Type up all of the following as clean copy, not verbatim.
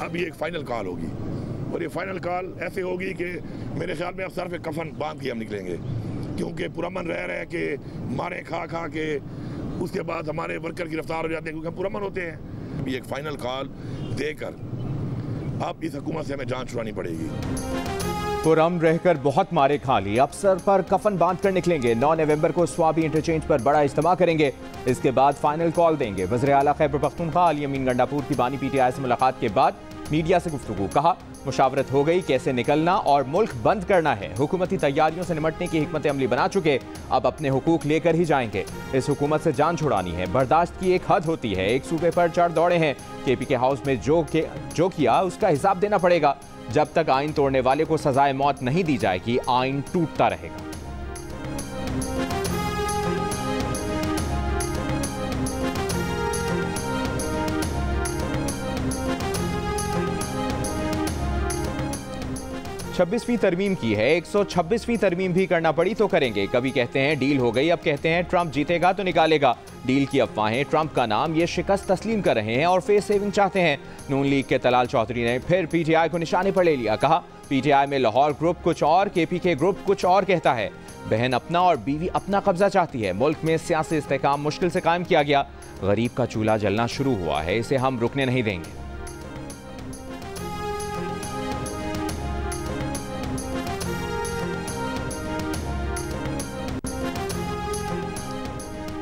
अभी एक final call होगी और ये फ़ाइनल कॉल ऐसे होगी कि मेरे ख्याल में अब सर पे कफन बांध के हम निकलेंगे, क्योंकि पुरअमन रह के मारे खा के उसके बाद हमारे वर्कर गिरफ्तार हो जाते हैं क्योंकि हम पुरअमन होते हैं। अभी एक फ़ाइनल कॉल देकर अब इस हुकूमत से हमें जान छुड़ानी पड़ेगी। पुरअमन रहकर बहुत मारे खा ली, अब सर पर कफन बांध कर निकलेंगे। 9 नवंबर को स्वाबी इंटरचेंज पर बड़ा इज्तिमा करेंगे, इसके बाद फाइनल कॉल देंगे। वज़ीर आला खैबर पख्तूनख्वा अली अमीन गंडापुर की बानी PTI से मुलाकात के बाद मीडिया से गुफ्तगू, कहा मुशावरत हो गई, कैसे निकलना और मुल्क बंद करना है। हुकूमती तैयारियों से निमटने की हिकमत अमली बना चुके, अब अपने हुकूक लेकर ही जाएंगे। इस हुकूमत से जान छुड़ानी है, बर्दाश्त की एक हद होती है। एक सूबे पर चढ़ दौड़े हैं, KPK हाउस में जो किया उसका हिसाब देना पड़ेगा। जब तक आइन तोड़ने वाले को सजाए मौत नहीं दी जाएगी, आइन टूटता रहेगा। 26वीं तरमीम की है, 126वीं तरमीम भी करना पड़ी तो करेंगे। कभी कहते हैं डील हो गई, अब कहते हैं ट्रंप जीतेगा तो निकालेगा। डील की अफवाहें, ट्रंप का नाम, ये शिकस्त तस्लीम कर रहे हैं और फेस सेविंग चाहते हैं। नून लीग के तलाल चौधरी ने फिर PTI को निशाने पर ले लिया, कहा PTI में लाहौर ग्रुप कुछ और, KPK ग्रुप कुछ और कहता है। बहन अपना और बीवी अपना कब्जा चाहती है। मुल्क में सियासी इस्तेहकाम मुश्किल से कायम किया गया, गरीब का चूल्हा जलना शुरू हुआ है, इसे हम रुकने नहीं देंगे।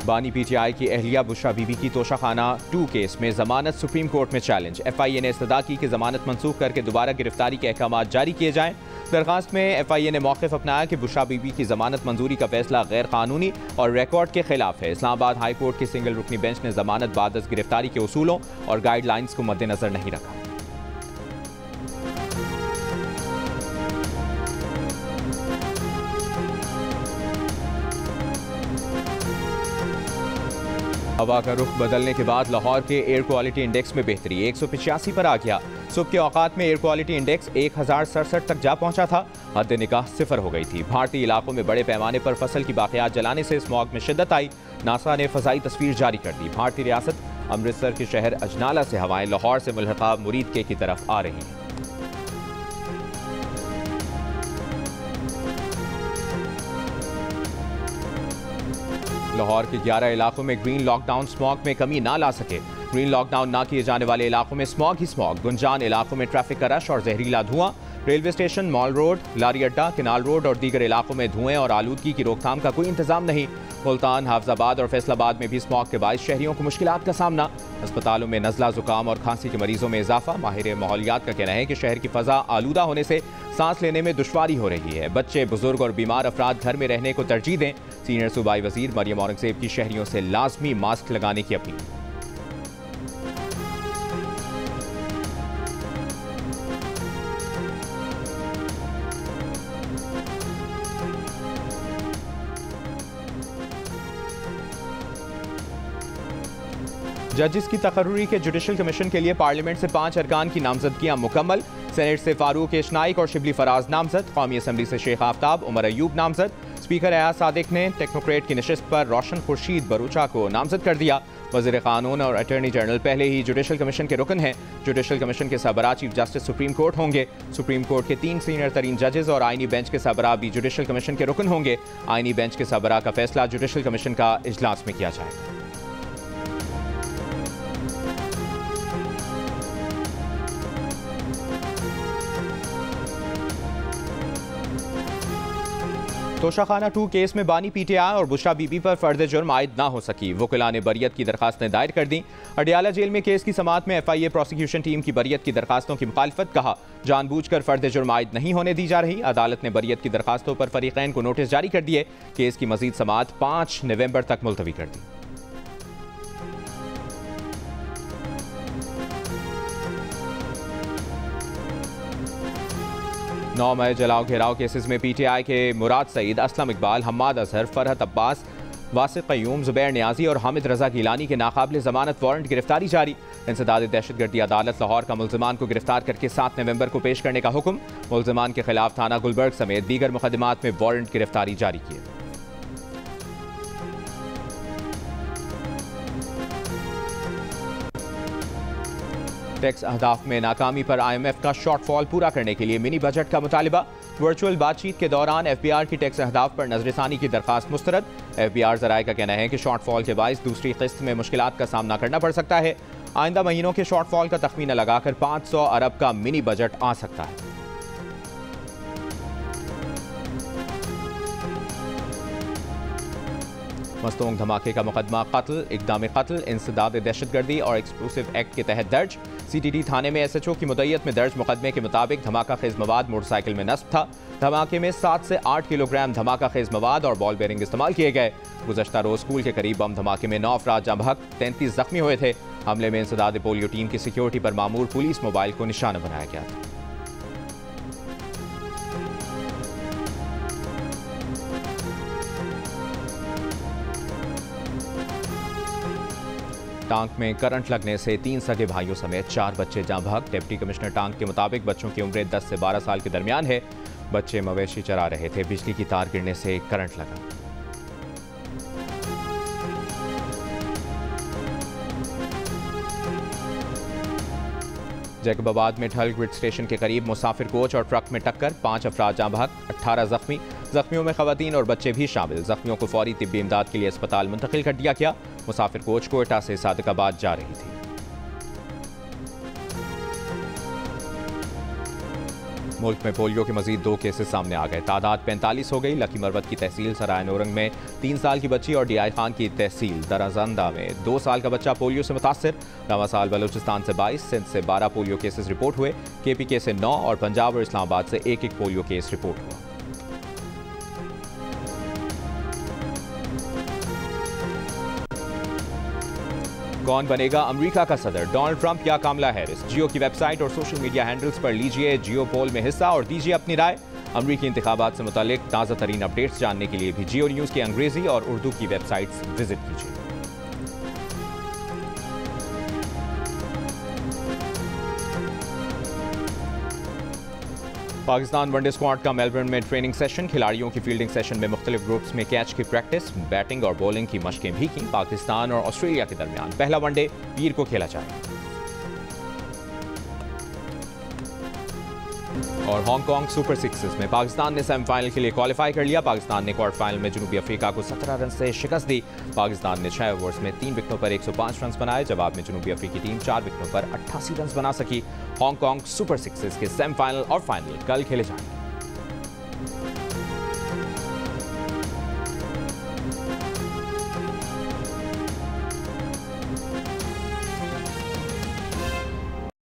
बानी PTI की अहलिया बुशरा बीबी की तोशाखाना 2 केस में जमानत सुप्रीम कोर्ट में चैलेंज। FIA ने इस्तदा की कि जमानत मंसूख करके दोबारा गिरफ्तारी के अहकाम जारी किए जाएं। दरखास्त में FIA ने मौक़िफ़ अपनाया कि बुशरा बीबी की जमानत मंजूरी का फैसला गैर कानूनी और रिकॉर्ड के खिलाफ है। इस्लामाबाद हाई कोर्ट की सिंगल रुकनी बेंच ने जमानत बाद गिरफ्तारी के उसूलों और गाइडलाइंस को मद्देनजर नहीं रखा। हवा का रुख बदलने के बाद लाहौर के एयर क्वालिटी इंडेक्स में बेहतरी, 185 पर आ गया। सुबह के औकात में एयर क्वालिटी इंडेक्स 1067 तक जा पहुंचा था, हद निगाह 0 हो गई थी। भारतीय इलाकों में बड़े पैमाने पर फसल की बाक़ियात जलाने से स्मॉग में शिद्दत आई। नासा ने फ़ज़ाई तस्वीर जारी कर दी। भारतीय रियासत अमृतसर के शहर अजनाला से हवाएं लाहौर से मुल्हक़ा मुरीद की तरफ आ रही हैं। लाहौर के 11 इलाकों में ग्रीन लॉकडाउन स्मॉग में कमी ना ला सके। ग्रीन लॉकडाउन ना किए जाने वाले इलाकों में स्मॉग ही स्मॉग। गुंजान इलाकों में ट्रैफिक का रश और जहरीला धुआं। रेलवे स्टेशन, मॉल रोड, लारी अड्डा, किनाल रोड और दीगर इलाकों में धुएं और आलूदगी की रोकथाम का कोई इंतजाम नहीं। मुल्तान, हाफजाबाद और फैसलाबाद में भी स्मॉग के बायस शहरियों को मुश्किलात का सामना। अस्पतालों में नज़ला, जुकाम और खांसी के मरीजों में इजाफा। माहिर माहौलियात का कहना है कि शहर की फ़ज़ा आलूदा होने से सांस लेने में दुश्वारी हो रही है। बच्चे, बुजुर्ग और बीमार अफराद घर में रहने को तरजीह दें। सीनियर सूबाई वजीर मरियम औरंगजेब की शहरियों से लाजमी मास्क लगाने की अपील। जजिस की तकर्री के जुडिशल कमीशन के लिए पार्लियामेंट से 5 अरकान की नामजदगियां मुकम्मल। सेनेट से फारूक एशनाइक और शिबली फराज नामजद। कौमी असम्बली से शेख आफ्ताब, उमर अयूब नामजद। स्पीकर एयाज सादिक ने टेक्नोक्रेट की नशिस्त पर रोशन खुर्शीद बरूचा को नामजद कर दिया। वज़ीर कानून और अटॉर्नी जनरल पहले ही जुडिशल कमीशन के रुकन हैं। जुडिशल कमीशन के सरबराह चीफ जस्टिस सुप्रीम कोर्ट होंगे। सुप्रीम कोर्ट के 3 सीनियर तरीन जजेस और आईनी बेंच के सरबराह भी जुडिशल कमीशन के रुकन होंगे। आईनी बेंच के सरबराह का फैसला जुडिशल कमीशन का इजलास में किया जाएगा। तोशाखाना 2 केस में बानी PTI और बुशरा बीबी पर फर्द जुर्म आयद ना हो सकी। वकीलान ने बरियत की दरखास्तें दायर कर दी। अडियाला जेल में केस की समाअत में FIA प्रोसिक्यूशन टीम की बरियत की दरखास्तों की मुखालफत, कहा जानबूझकर फर्द जुर्म आयद नहीं होने दी जा रही। अदालत ने बरियत की दरखास्तों पर फरीकैन को नोटिस जारी कर दिए। केस की मजीद समाअत 5 नवंबर तक मुलतवी कर दी। 9 मई जलाओ घेराव केसेस में PTI के मुराद सईद, असलम इकबाल, हम्माद अजहर, फरहत अब्बास, वासिक क़य्यूम, ज़ुबैर नियाजी और हामिद रजा गिलानी के नाकाबिल ज़मानत वारंट गिरफ्तारी जारी। इंसदाद दहशतगर्दी अदालत लाहौर का मुल्ज़िमान को गिरफ्तार करके 7 नवंबर को पेश करने का हुक्म। मुल्ज़िमान के खिलाफ थाना गुलबर्ग समेत दीगर मुकदमात में वारंट गिरफ्तारी जारी किए। टैक्स अहदाफ में नाकामी पर IMF का शॉर्टफॉल पूरा करने के लिए मिनी बजट का मुतालिबा। वर्चुअल बातचीत के दौरान FBR की टैक्स अहदाफ पर नजरसानी की दरखास्त मुस्तरद। FBR ज़राए का कहना है कि शॉर्टफॉल के बाइस दूसरी किस्त में मुश्किलात का सामना करना पड़ सकता है। आइंदा महीनों के शॉर्टफॉल का तखमीना लगाकर 500 अरब का मिनी बजट आ सकता है। मस्तूंग धमाके का मुकदमा कत्ल, इक़दाम कत्ल, इंसदाद दहशतगर्दी और एक्सप्लोसिव एक्ट के तहत दर्ज। CTD थाने में SHO की मुद्दत में दर्ज मुकदमे के मुताबिक धमाका खेज मवाद मोटरसाइकिल में नस्ब था। धमाके में 7 से 8 किलोग्राम धमाका खेज मवाद और बॉल बेरिंग इस्तेमाल किए गए। गुज़श्ता रोज स्कूल के करीब बम धमाके में 9 अफराद जहाँ बहक, 33 जख्मी हुए थे। हमले में इंसदाद पोलियो टीम की सिक्योरिटी पर मामूर पुलिस मोबाइल को निशाना बनाया गया था। टांक में करंट लगने से 3 सगे भाइयों समेत 4 बच्चे जाँ बहक। डिप्टी कमिश्नर टांक के मुताबिक बच्चों की उम्रें 10 से 12 साल के दरमियान है। बच्चे मवेशी चरा रहे थे, बिजली की तार गिरने से करंट लगा। जैकबाबाद में ठल ग्रिड स्टेशन के करीब मुसाफिर कोच और ट्रक में टक्कर, 5 अफराद जाँ बहक, 18 जख्मी। जख्मियों में खवातीन और बच्चे भी शामिल। जख्मियों को फौरी तिब्बी इमदाद के लिए अस्पताल मुंतकिल कर दिया गया। मुसाफिर कोच कोयटा से सादिकाबाद जा रही थी। मुल्क में पोलियो के मजीद 2 केसेस सामने आ गए। तादाद 45 हो गई। लकी मरवत की तहसील सराय नौरंग में 3 साल की बच्ची और DI खान की तहसील दराजंदा में 2 साल का बच्चा पोलियो से मुतासर। नवासाल बलूचिस्तान से 22, सिंध से 12 पोलियो केसेस रिपोर्ट हुए। KPK से 9 और पंजाब और इस्लामाबाद से 1-1 पोलियो केस रिपोर्ट हुआ। कौन बनेगा अमेरिका का सदर, डोनाल्ड ट्रंप या कामला हैरिस? जियो की वेबसाइट और सोशल मीडिया हैंडल्स पर लीजिए जियो पोल में हिस्सा और दीजिए अपनी राय। अमेरिकी इंतखाबात से मुतालिक ताज़ा तरीन अपडेट्स जानने के लिए भी जियो न्यूज़ की अंग्रेजी और उर्दू की वेबसाइट्स विजिट कीजिए। पाकिस्तान वनडे स्क्वाड का मेलबर्न में ट्रेनिंग सेशन। खिलाड़ियों की फील्डिंग सेशन में मुख्तलिफ ग्रुप्स में कैच की प्रैक्टिस, बैटिंग और बॉलिंग की मशकें भी की। पाकिस्तान और ऑस्ट्रेलिया के दरमियान पहला वनडे पीर को खेला जाएगा। और हांगकांग सुपर सिक्सेस में पाकिस्तान ने सेमीफाइनल के लिए क्वालिफाई कर लिया। पाकिस्तान ने क्वार्टर फाइनल में जनूबी अफ्रीका को 17 रन से शिकस्त दी। पाकिस्तान ने 6 ओवर्स में 3 विकेटों पर 105 रन बनाए। जवाब में जनूबी अफ्रीकी टीम 4 विकेटों पर 88 रन बना सकी। हांगकांग सुपर सिक्सेस के सेमीफाइनल और फाइनल कल खेले जाएंगे।